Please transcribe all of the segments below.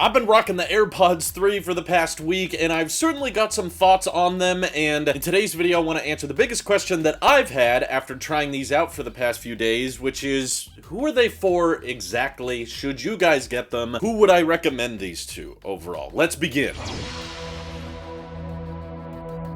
I've been rocking the AirPods 3 for the past week, and I've certainly got some thoughts on them, and in today's video I want to answer the biggest question that I've had after trying these out for the past few days, which is, who are they for exactly? Should you guys get them? Who would I recommend these to overall? Let's begin.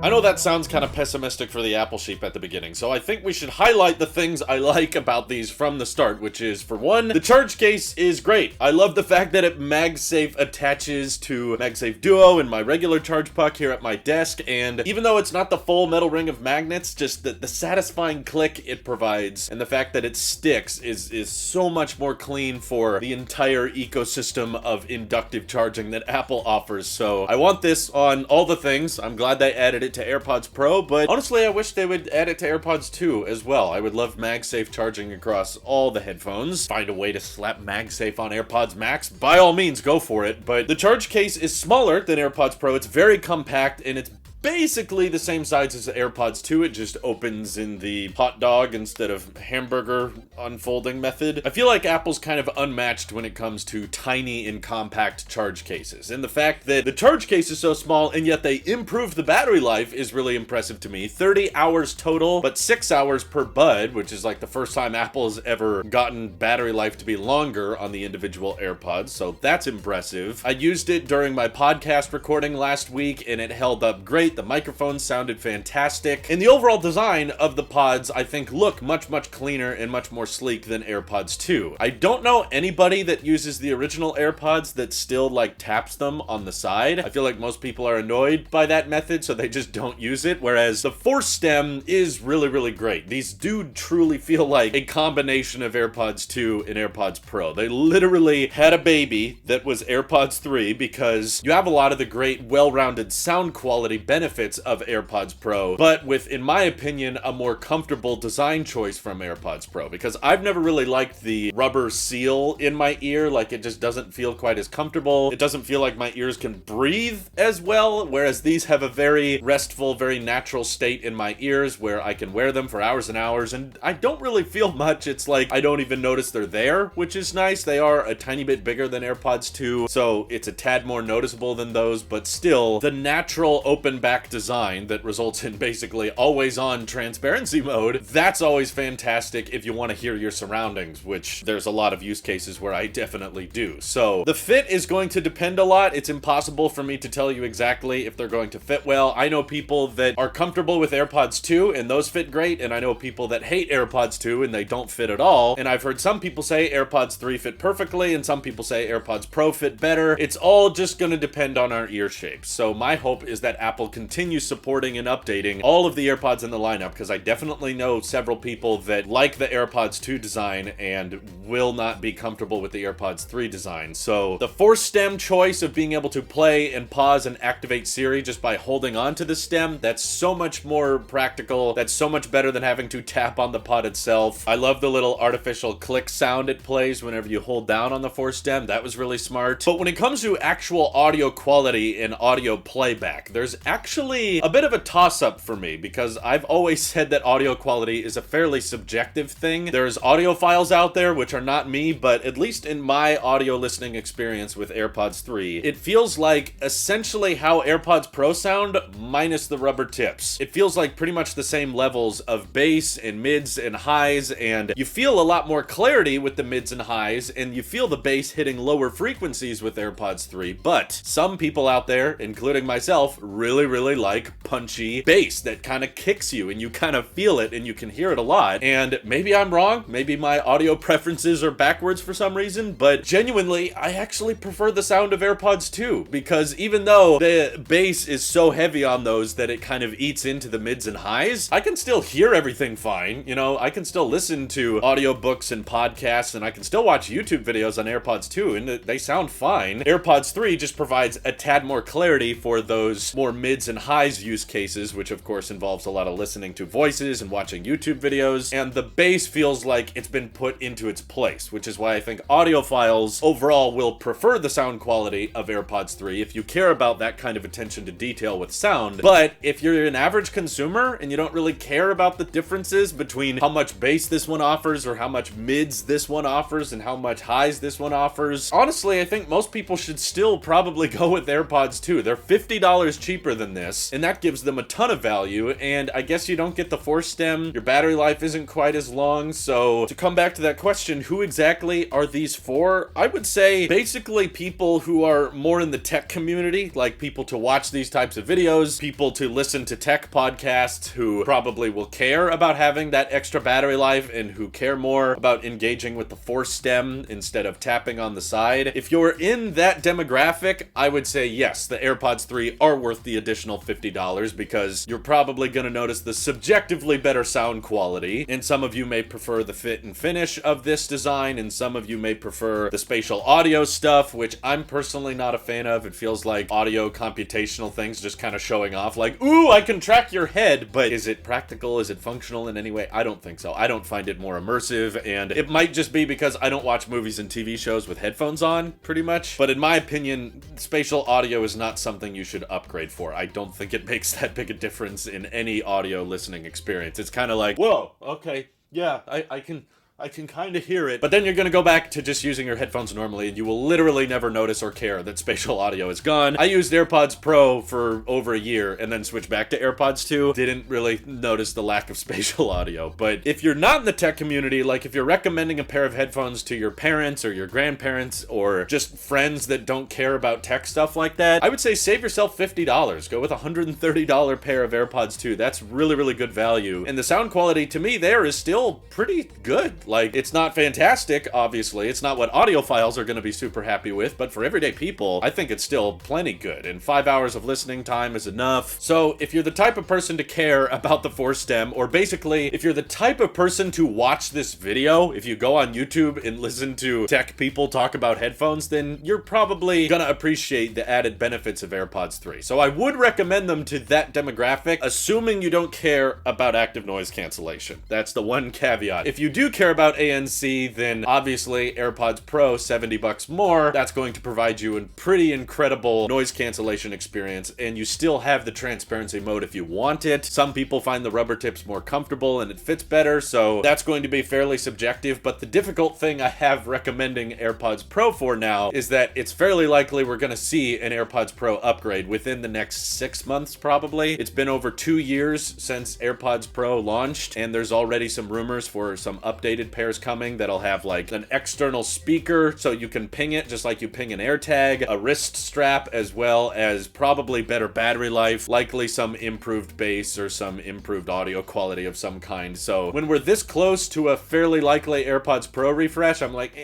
I know that sounds kind of pessimistic for the Apple sheep at the beginning, so I think we should highlight the things I like about these from the start, which is, for one, the charge case is great. I love the fact that it MagSafe attaches to MagSafe Duo in my regular charge puck here at my desk, and even though it's not the full metal ring of magnets, just the satisfying click it provides, and the fact that it sticks is so much more clean for the entire ecosystem of inductive charging that Apple offers. So I want this on all the things. I'm glad they added it to AirPods Pro, but honestly I wish they would add it to AirPods 2 as well. I would love MagSafe charging across all the headphones. Find a way to slap MagSafe on AirPods Max, by all means go for it, but the charge case is smaller than AirPods Pro. It's very compact, and it's basically the same size as the AirPods 2, it just opens in the hot dog instead of hamburger unfolding method. I feel like Apple's kind of unmatched when it comes to tiny and compact charge cases, and the fact that the charge case is so small and yet they improved the battery life is really impressive to me. 30 hours total, but 6 hours per bud, which is like the first time Apple has ever gotten battery life to be longer on the individual AirPods, so that's impressive. I used it during my podcast recording last week and it held up great. The microphones sounded fantastic, and the overall design of the pods I think look much cleaner and much more sleek than AirPods 2. I don't know anybody that uses the original AirPods that still like taps them on the side. I feel like most people are annoyed by that method, so they just don't use it, whereas the Force stem is really great. These do truly feel like a combination of AirPods 2 and AirPods Pro. They literally had a baby that was AirPods 3 because you have a lot of the great well-rounded sound quality benefits of AirPods Pro, but with, in my opinion, a more comfortable design choice from AirPods Pro, because I've never really liked the rubber seal in my ear. Like, it just doesn't feel quite as comfortable. It doesn't feel like my ears can breathe as well, whereas these have a very restful, very natural state in my ears where I can wear them for hours and hours, and I don't really feel much. It's like I don't even notice they're there, which is nice. They are a tiny bit bigger than AirPods 2, so it's a tad more noticeable than those, but still, the natural open back design that results in basically always on transparency mode, that's always fantastic if you want to hear your surroundings, which there's a lot of use cases where I definitely do. So the fit is going to depend a lot. It's impossible for me to tell you exactly if they're going to fit well. I know people that are comfortable with AirPods 2 and those fit great, and I know people that hate AirPods 2 and they don't fit at all, and I've heard some people say AirPods 3 fit perfectly and some people say AirPods Pro fit better. It's all just going to depend on our ear shapes. So my hope is that Apple continue supporting and updating all of the AirPods in the lineup, because I definitely know several people that like the AirPods 2 design and will not be comfortable with the AirPods 3 design. So the Force stem choice of being able to play and pause and activate Siri just by holding on to the stem, that's so much more practical. That's so much better than having to tap on the pod itself. I love the little artificial click sound it plays whenever you hold down on the Force stem. That was really smart. But when it comes to actual audio quality and audio playback, there's actually a bit of a toss-up for me, because I've always said that audio quality is a fairly subjective thing. There's audiophiles out there, which are not me, but at least in my audio listening experience with AirPods 3, it feels like essentially how AirPods Pro sound minus the rubber tips. It feels like pretty much the same levels of bass and mids and highs, and you feel a lot more clarity with the mids and highs, and you feel the bass hitting lower frequencies with AirPods 3, but some people out there, including myself, really like punchy bass that kind of kicks you and you kind of feel it and you can hear it a lot. And maybe I'm wrong, maybe my audio preferences are backwards for some reason, but genuinely I actually prefer the sound of AirPods 2, because even though the bass is so heavy on those that it kind of eats into the mids and highs, I can still hear everything fine. You know, I can still listen to audiobooks and podcasts, and I can still watch YouTube videos on AirPods 2 and they sound fine. AirPods 3 just provides a tad more clarity for those more mids mids and highs use cases, which of course involves a lot of listening to voices and watching YouTube videos, and the bass feels like it's been put into its place, which is why I think audiophiles overall will prefer the sound quality of AirPods 3 if you care about that kind of attention to detail with sound. But if you're an average consumer and you don't really care about the differences between how much bass this one offers or how much mids this one offers and how much highs this one offers, honestly, I think most people should still probably go with AirPods 2. They're $50 cheaper than this, and that gives them a ton of value, and I guess you don't get the force stem, your battery life isn't quite as long. So to come back to that question, who exactly are these for? I would say basically people who are more in the tech community, like people to watch these types of videos, people to listen to tech podcasts who probably will care about having that extra battery life and who care more about engaging with the force stem instead of tapping on the side. If you're in that demographic, I would say yes, the AirPods 3 are worth the additional $50 because you're probably going to notice the subjectively better sound quality, and some of you may prefer the fit and finish of this design, and some of you may prefer the spatial audio stuff, which I'm personally not a fan of. It feels like audio computational things just kind of showing off like, ooh, I can track your head, but is it practical? Is it functional in any way? I don't think so. I don't find it more immersive, and it might just be because I don't watch movies and TV shows with headphones on, pretty much. But in my opinion, spatial audio is not something you should upgrade for. I don't think it makes that big a difference in any audio listening experience. It's kind of like, whoa, okay, yeah, I can kind of hear it. But then you're going to go back to just using your headphones normally, and you will literally never notice or care that spatial audio is gone. I used AirPods Pro for over a year and then switched back to AirPods 2. Didn't really notice the lack of spatial audio. But if you're not in the tech community, like if you're recommending a pair of headphones to your parents or your grandparents or just friends that don't care about tech stuff like that, I would say save yourself $50. Go with a $130 pair of AirPods 2. That's really, really good value. And the sound quality to me there is still pretty good. Like, it's not fantastic, obviously. It's not what audiophiles are going to be super happy with, but for everyday people, I think it's still plenty good, and 5 hours of listening time is enough. So if you're the type of person to care about the force stem, or basically, if you're the type of person to watch this video, if you go on YouTube and listen to tech people talk about headphones, then you're probably gonna appreciate the added benefits of AirPods 3. So I would recommend them to that demographic, assuming you don't care about active noise cancellation. That's the one caveat. If you do care about ANC, then obviously AirPods Pro, $70 more, that's going to provide you a pretty incredible noise cancellation experience, and you still have the transparency mode if you want it. Some people find the rubber tips more comfortable and it fits better, so that's going to be fairly subjective. But the difficult thing I have recommending AirPods Pro for now is that it's fairly likely we're going to see an AirPods Pro upgrade within the next 6 months, probably. It's been over 2 years since AirPods Pro launched, and there's already some rumors for some updated pairs coming that'll have like an external speaker so you can ping it just like you ping an AirTag, a wrist strap, as well as probably better battery life, likely some improved bass or some improved audio quality of some kind. So when we're this close to a fairly likely AirPods Pro refresh, I'm like,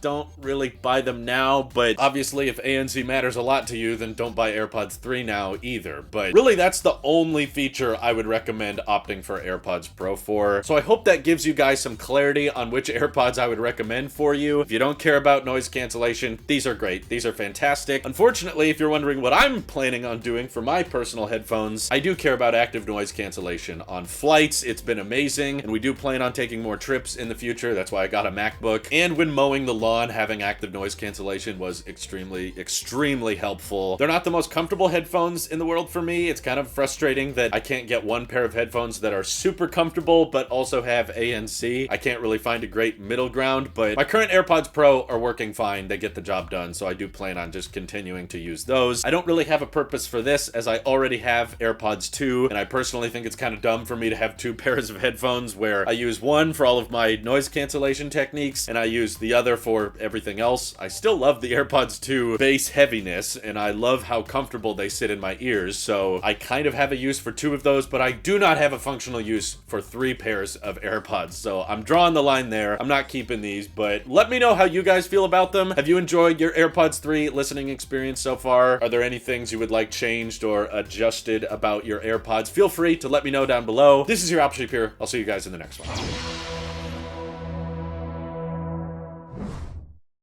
don't really buy them now. But obviously if ANC matters a lot to you, then don't buy AirPods 3 now either. But really that's the only feature I would recommend opting for AirPods Pro for. So I hope that gives you guys some clarity on which AirPods I would recommend for you. If you don't care about noise cancellation, these are great. These are fantastic. Unfortunately, if you're wondering what I'm planning on doing for my personal headphones, I do care about active noise cancellation. On flights, it's been amazing, and we do plan on taking more trips in the future. That's why I got a MacBook. And when mowing the lawn, having active noise cancellation was extremely helpful. They're not the most comfortable headphones in the world for me. It's kind of frustrating that I can't get one pair of headphones that are super comfortable but also have ANC. I can't really find a great middle ground, but my current AirPods Pro are working fine. They get the job done, so I do plan on just continuing to use those. I don't really have a purpose for this, as I already have AirPods 2, and I personally think it's kind of dumb for me to have 2 pairs of headphones where I use one for all of my noise cancellation techniques and I use the other for everything else. I still love the AirPods 2 bass heaviness, and I love how comfortable they sit in my ears, so I kind of have a use for 2 of those, but I do not have a functional use for 3 pairs of AirPods, so I'm drawing the line there. I'm not keeping these, but let me know how you guys feel about them. Have you enjoyed your AirPods 3 listening experience so far? Are there any things you would like changed or adjusted about your AirPods? Feel free to let me know down below. This is your Apple Sheep here. I'll see you guys in the next one.